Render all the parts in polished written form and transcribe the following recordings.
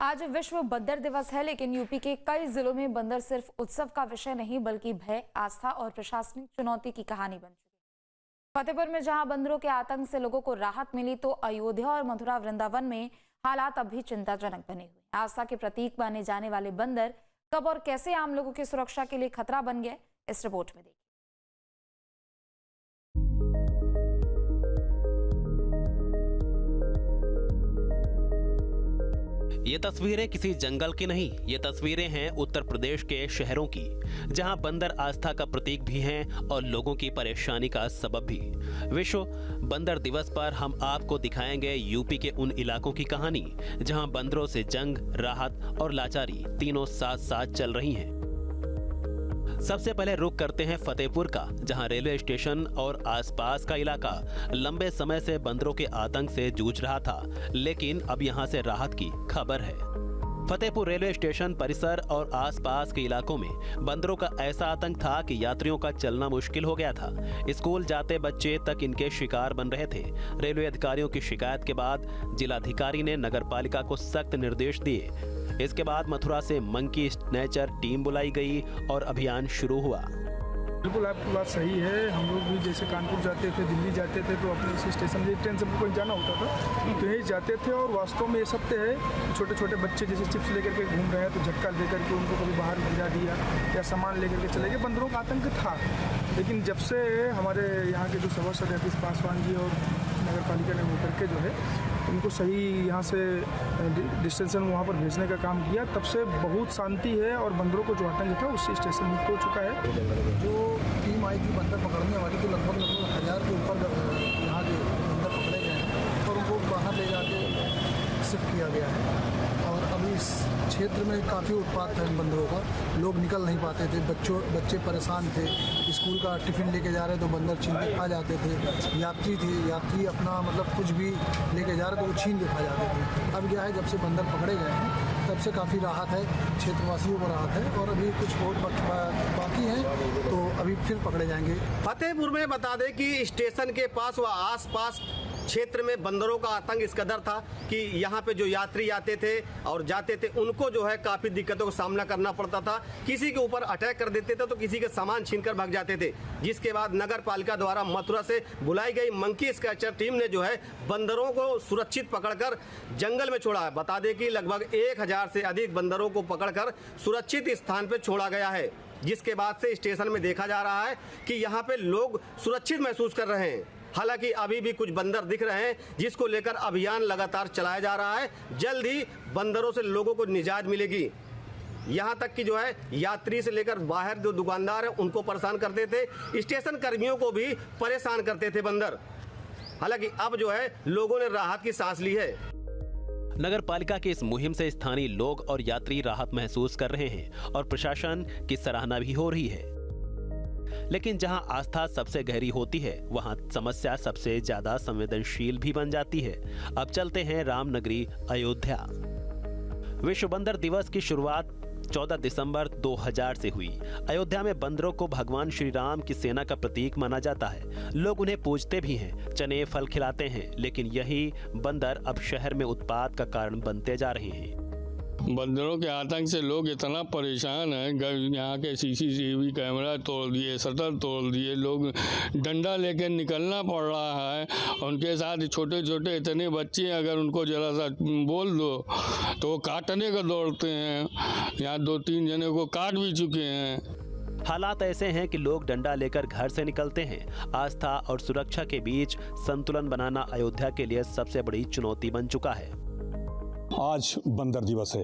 आज विश्व बंदर दिवस है, लेकिन यूपी के कई जिलों में बंदर सिर्फ उत्सव का विषय नहीं बल्कि भय, आस्था और प्रशासनिक चुनौती की कहानी बन चुकी है। फतेहपुर में जहां बंदरों के आतंक से लोगों को राहत मिली, तो अयोध्या और मथुरा वृंदावन में हालात अब भी चिंताजनक बने हुए। आस्था के प्रतीक माने जाने वाले बंदर कब और कैसे आम लोगों की सुरक्षा के लिए खतरा बन गए, इस रिपोर्ट में देखिए। ये तस्वीरें किसी जंगल की नहीं, ये तस्वीरें हैं उत्तर प्रदेश के शहरों की, जहां बंदर आस्था का प्रतीक भी हैं और लोगों की परेशानी का सबब भी। विश्व बंदर दिवस पर हम आपको दिखाएंगे यूपी के उन इलाकों की कहानी जहां बंदरों से जंग, राहत और लाचारी तीनों साथ साथ चल रही हैं। सबसे पहले रुख करते हैं फतेहपुर का, जहां रेलवे स्टेशन और आसपास का इलाका लंबे समय से बंदरों के आतंक से जूझ रहा था, लेकिन अब यहां से राहत की खबर है। फतेहपुर रेलवे स्टेशन परिसर और आसपास के इलाकों में बंदरों का ऐसा आतंक था कि यात्रियों का चलना मुश्किल हो गया था। स्कूल जाते बच्चे तक इनके शिकार बन रहे थे। रेलवे अधिकारियों की शिकायत के बाद जिलाधिकारी ने नगरपालिका को सख्त निर्देश दिए। इसके बाद मथुरा से मंकी स्नैचर टीम बुलाई गई और अभियान शुरू हुआ। बिल्कुल आपकी बात सही है। हम लोग भी जैसे कानपुर जाते थे, दिल्ली जाते थे, तो अपने इसी स्टेशन से ट्रेन से कहीं जाना होता था तो यही जाते थे। और वास्तव में ये सत्य है, छोटे छोटे बच्चे जैसे चिप्स लेकर के घूम रहे हैं तो झटका लेकर के उनको कभी बाहर गिरा दिया या सामान लेकर के चले गए। बंदरों का आतंक था, लेकिन जब से हमारे यहाँ के जो सभासद है अतीश पासवान जी और नगर पालिका ने होकर के जो है उनको सही यहाँ से डिस्टेंशन वहाँ पर भेजने का काम किया, तब से बहुत शांति है और बंदरों को जो आतंक था उससे स्टेशन मुक्त हो चुका है। जो टीम आई थी बंदर पकड़ने वाली, तो लगभग 1000 के ऊपर यहाँ के बंदर पकड़े गए हैं और उनको बाहर ले जाके शिफ्ट किया गया है। और अभी इस क्षेत्र में काफ़ी उत्पात था इन बंदरों का, लोग निकल नहीं पाते थे, बच्चे परेशान थे। स्कूल का टिफ़िन लेके जा रहे तो बंदर छीन के खा जाते थे। यात्री अपना मतलब कुछ भी लेके जा रहे तो वो छीन के खा जाते थे। अब क्या है, जब से बंदर पकड़े गए हैं तब से काफ़ी राहत है, क्षेत्रवासियों को राहत है। और अभी कुछ और बाकी हैं तो अभी फिर पकड़े जाएंगे। फतेहपुर में बता दें कि स्टेशन के पास व आसपास क्षेत्र में बंदरों का आतंक इस कदर था कि यहाँ पे जो यात्री आते थे और जाते थे उनको जो है काफ़ी दिक्कतों का सामना करना पड़ता था। किसी के ऊपर अटैक कर देते थे तो किसी के सामान छीनकर भाग जाते थे, जिसके बाद नगर पालिका द्वारा मथुरा से बुलाई गई मंकी स्नैचर टीम ने जो है बंदरों को सुरक्षित पकड़कर जंगल में छोड़ा है। बता दें कि लगभग 1000 से अधिक बंदरों को पकड़कर सुरक्षित स्थान पर छोड़ा गया है, जिसके बाद से स्टेशन में देखा जा रहा है कि यहाँ पे लोग सुरक्षित महसूस कर रहे हैं। हालांकि अभी भी कुछ बंदर दिख रहे हैं, जिसको लेकर अभियान लगातार चलाया जा रहा है। जल्द ही बंदरों से लोगों को निजात मिलेगी। यहाँ तक कि जो है यात्री से लेकर बाहर जो दुकानदार हैं उनको परेशान करते थे, स्टेशन कर्मियों को भी परेशान करते थे बंदर। हालांकि अब जो है लोगों ने राहत की सांस ली है। नगर पालिका की इस मुहिम से स्थानीय लोग और यात्री राहत महसूस कर रहे हैं और प्रशासन की सराहना भी हो रही है। लेकिन जहां आस्था सबसे गहरी होती है, वहां समस्या सबसे ज्यादा संवेदनशील भी बन जाती है। अब चलते हैं रामनगरी अयोध्या। विश्व बंदर दिवस की शुरुआत 14 दिसंबर 2000 से हुई। अयोध्या में बंदरों को भगवान श्री राम की सेना का प्रतीक माना जाता है। लोग उन्हें पूजते भी हैं, चने फल खिलाते हैं, लेकिन यही बंदर अब शहर में उत्पात का कारण बनते जा रहे हैं। बंदरों के आतंक से लोग इतना परेशान हैं, यहाँ के सीसीटीवी कैमरा तोड़ दिए, शटर तोड़ दिए, लोग डंडा लेकर निकलना पड़ रहा है। उनके साथ छोटे छोटे इतने बच्चे, अगर उनको जरा सा बोल दो तो वो काटने को दौड़ते हैं। यहाँ 2-3 जने को काट भी चुके हैं। हालात ऐसे हैं कि लोग डंडा लेकर घर से निकलते हैं। आस्था और सुरक्षा के बीच संतुलन बनाना अयोध्या के लिए सबसे बड़ी चुनौती बन चुका है। आज बंदर दिवस है।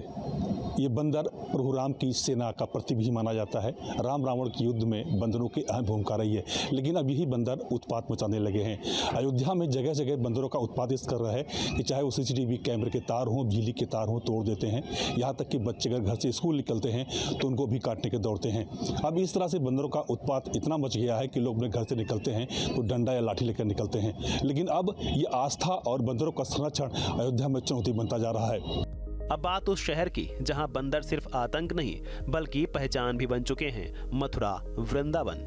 ये बंदर प्रभु राम की सेना का प्रतीक भी माना जाता है। राम रावण के युद्ध में बंदरों की अहम भूमिका रही है, लेकिन अब यही बंदर उत्पात मचाने लगे हैं। अयोध्या में जगह जगह बंदरों का उत्पात इस कर रहा है कि चाहे वो सीसीटीवी कैमरे के तार हों, बिजली के तार हों, तोड़ देते हैं। यहाँ तक कि बच्चे अगर घर से स्कूल निकलते हैं तो उनको भी काटने के दौड़ते हैं। अब इस तरह से बंदरों का उत्पात इतना मच गया है कि लोग अपने घर से निकलते हैं तो डंडा या लाठी लेकर निकलते हैं। लेकिन अब ये आस्था और बंदरों का संरक्षण अयोध्या में चुनौती बनता जा रहा है। अब बात उस शहर की जहां बंदर सिर्फ आतंक नहीं बल्कि पहचान भी बन चुके हैं, मथुरा वृंदावन।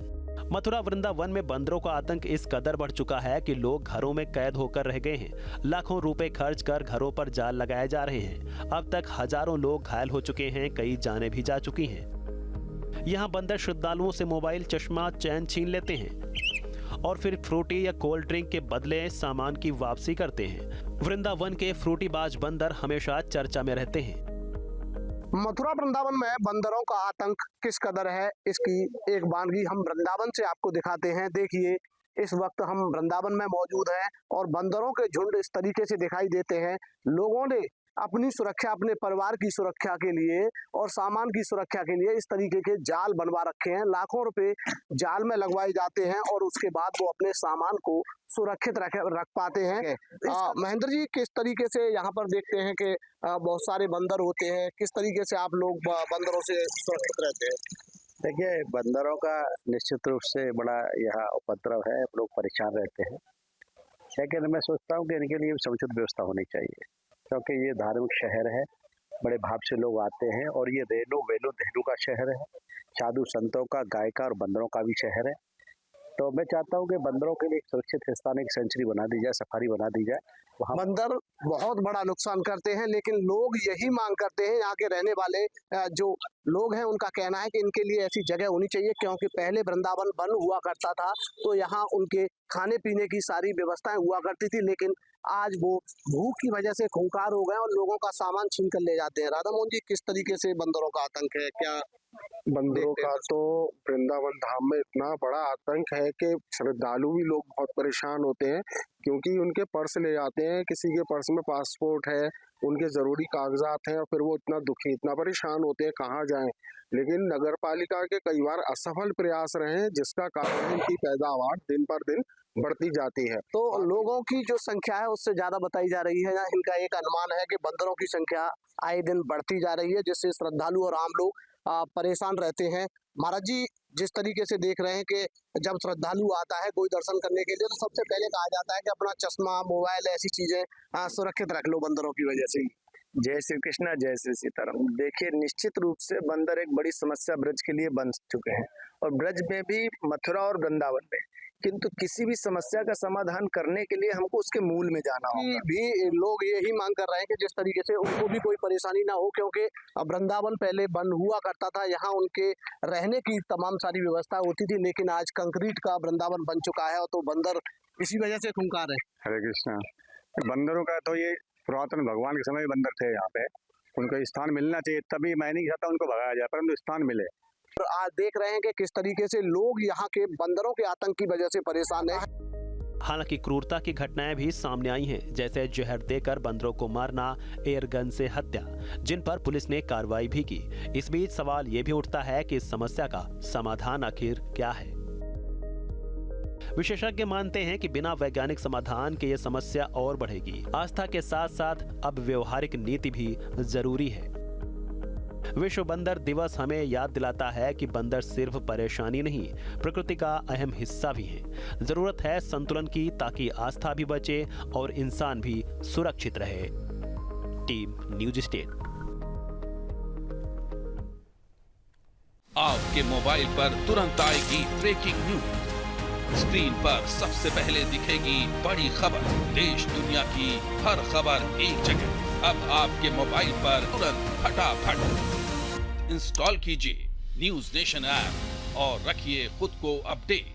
मथुरा वृंदावन में बंदरों का आतंक इस कदर बढ़ चुका है कि लोग घरों में कैद होकर रह गए हैं। लाखों रुपए खर्च कर घरों पर जाल लगाए जा रहे हैं। अब तक हजारों लोग घायल हो चुके हैं, कई जानें भी जा चुकी हैं। यहाँ बंदर श्रद्धालुओं से मोबाइल, चश्मा, चैन छीन लेते हैं और फिर फ्रूटी या कोल्ड ड्रिंक के बदले सामान की वापसी करते हैं। वृंदावन के फ्रूटीबाज बंदर हमेशा चर्चा में रहते हैं। मथुरा वृंदावन में बंदरों का आतंक किस कदर है, इसकी एक बानगी हम वृंदावन से आपको दिखाते हैं। देखिए, इस वक्त हम वृंदावन में मौजूद हैं और बंदरों के झुंड इस तरीके से दिखाई देते हैं। लोगों ने अपनी सुरक्षा, अपने परिवार की सुरक्षा के लिए और सामान की सुरक्षा के लिए इस तरीके के जाल बनवा रखे हैं। लाखों रुपए जाल में लगवाए जाते हैं और उसके बाद वो अपने सामान को सुरक्षित रख पाते हैं। महेंद्र जी, किस तरीके से यहाँ पर देखते हैं कि बहुत सारे बंदर होते हैं, किस तरीके से आप लोग बंदरों से सुरक्षित रहते हैं? देखिए, बंदरों का निश्चित रूप से बड़ा यह उपद्रव है, लोग परेशान रहते हैं। लेकिन मैं सोचता हूँ कि इनके लिए समुचित व्यवस्था होनी चाहिए, क्योंकि ये धार्मिक शहर है, बड़े भाव से लोग आते हैं और ये रेणु वेणु धेनु का शहर है, साधु संतों का, गायका और बंदरों का भी शहर है। तो मैं चाहता हूँ कि बंदरों के लिए एक सुरक्षित स्थान, एक सेंचुरी बना दी जाए, सफारी बना दी जाए। वहाँ बंदर बहुत बड़ा नुकसान करते हैं, लेकिन लोग यही मांग करते हैं, यहाँ के रहने वाले जो लोग हैं उनका कहना है कि इनके लिए ऐसी जगह होनी चाहिए, क्योंकि पहले वृंदावन बंद हुआ करता था तो यहाँ उनके खाने पीने की सारी व्यवस्थाएं हुआ करती थी, लेकिन आज वो भूख की वजह से खूंखार हो गए और लोगों का सामान छीन कर ले जाते हैं। राधा मोहन जी, किस तरीके से बंदरों का आतंक है? क्या बंदरों का तो वृंदावन धाम में इतना बड़ा आतंक है कि श्रद्धालु भी लोग बहुत परेशान होते हैं, क्योंकि उनके पर्स ले जाते हैं, किसी के पर्स में पासपोर्ट है, उनके जरूरी कागजात हैं और फिर वो इतना दुखी, इतना परेशान होते हैं कहाँ जाएं। लेकिन नगर पालिका के कई बार असफल प्रयास रहे, जिसका कारण इनकी पैदावार दिन पर दिन बढ़ती जाती है। तो लोगों की जो संख्या है उससे ज्यादा बताई जा रही है। इनका एक अनुमान है कि बंदरों की संख्या आए दिन बढ़ती जा रही है, जिससे श्रद्धालु और आम लोग परेशान रहते हैं। महाराज जी, जिस तरीके से देख रहे हैं कि जब श्रद्धालु आता है कोई दर्शन करने के लिए, तो सबसे पहले कहा जाता है कि अपना चश्मा, मोबाइल, ऐसी चीजें सुरक्षित रख लो बंदरों की वजह से। जय श्री कृष्णा, जय श्री सीताराम। देखिए, निश्चित रूप से बंदर एक बड़ी समस्या ब्रज के लिए बन चुके हैं, और ब्रज में भी, मथुरा और वृंदावन में, किंतु किसी भी समस्या का समाधान करने के लिए हमको उसके मूल में जाना होगा। भी लोग यही मांग कर रहे हैं कि जिस तरीके से उनको भी कोई परेशानी ना हो, क्योंकि वृंदावन पहले बंद हुआ करता था, यहाँ उनके रहने की तमाम सारी व्यवस्था होती थी, लेकिन आज कंक्रीट का वृंदावन बन चुका है और तो बंदर इसी वजह से खूंखार है। हरे कृष्णा। बंदरों का तो ये पुरातन भगवान के समय बंदर थे यहाँ पे, उनको स्थान मिलना चाहिए, तभी मैं नहीं चाहता उनको भगाया जाए, परंतु स्थान मिले। आज देख रहे हैं कि किस तरीके से लोग यहाँ के बंदरों के आतंक की वजह से परेशान हैं। हालांकि क्रूरता की घटनाएं भी सामने आई हैं, जैसे जहर देकर बंदरों को मारना, एयर गन से हत्या, जिन पर पुलिस ने कार्रवाई भी की। इस बीच सवाल ये भी उठता है कि इस समस्या का समाधान आखिर क्या है। विशेषज्ञ मानते हैं कि बिना वैज्ञानिक समाधान के ये समस्या और बढ़ेगी। आस्था के साथ साथ अब व्यवहारिक नीति भी जरूरी है। विश्व बंदर दिवस हमें याद दिलाता है कि बंदर सिर्फ परेशानी नहीं, प्रकृति का अहम हिस्सा भी है। जरूरत है संतुलन की, ताकि आस्था भी बचे और इंसान भी सुरक्षित रहे। Team news state. आपके मोबाइल पर तुरंत आएगी ब्रेकिंग न्यूज। स्क्रीन पर सबसे पहले दिखेगी बड़ी खबर, देश दुनिया की हर खबर एक जगह। अब आपके मोबाइल पर तुरंत फटाफट इंस्टॉल कीजिए न्यूज नेशन ऐप और रखिए खुद को अपडेट।